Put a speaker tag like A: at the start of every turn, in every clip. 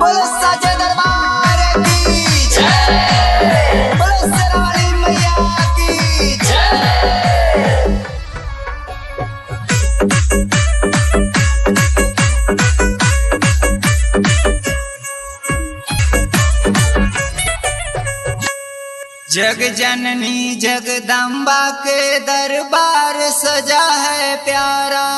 A: बोलो साचे दरबार की जय, बोलो शेरावाली मैया की जय। जग जननी जगदम्बा के दरबार सजा है प्यारा,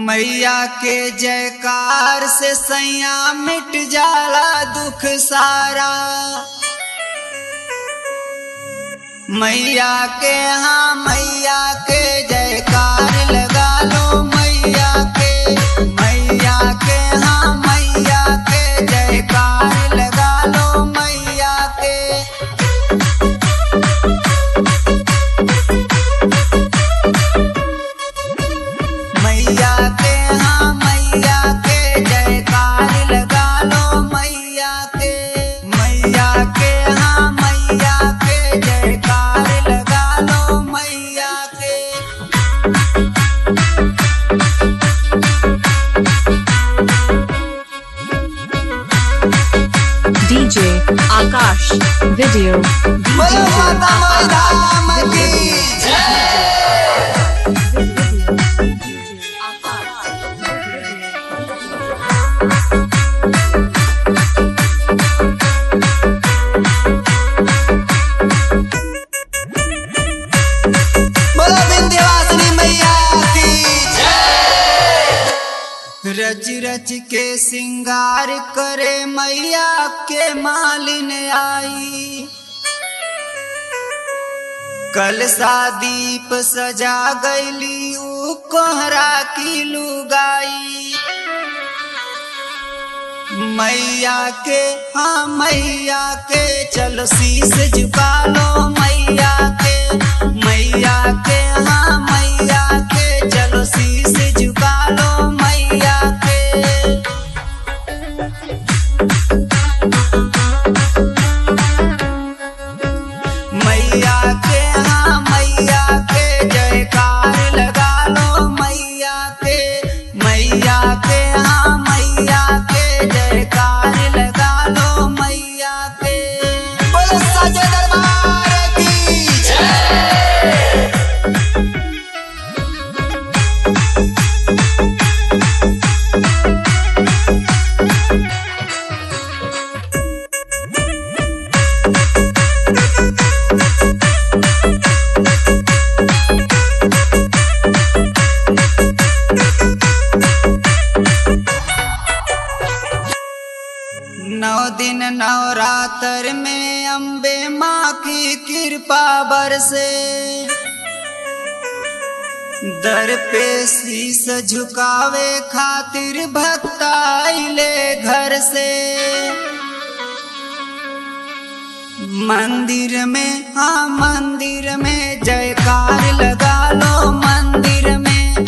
A: मैया के जयकार से सैया मिट जाला दुख सारा। मैया के हाँ मैया के जयकार लगा लो, मैया के हाँ मैया के जयकार लगा लो मैया के। मैया के हाँ मैया के जयकार लगा लो मैया के, हाँ मैया के जयकार लगा लो मैया के।
B: DJ Akash Video
A: बोलो माता मैदान की जय। बोलो विंध्यवासिनी मैया की जय। रच रच के सिंगार करे मैया के मालिन आई, कलसा दीप सजा गईली ऊ कोहरा की लुगाई। मैया के हाँ मैया के चलो शीश झुका लो मैया के, हाँ मैया के चलो शीश झुका लो मैया के। मैया के हाँ मैया के जयकार लगा लो मैया के, हाँ मैया के जयकार लगा लो मैया के। बोलो साचे दरबार की जय। नौ दिन नवरात्र में अम्बे माँ की कृपा बरसे, दर पे शीस झुकावे खातिर भक्त आइले घर से। मंदिर में हाँ मंदिर में जयकार लगा लो मंदिर में,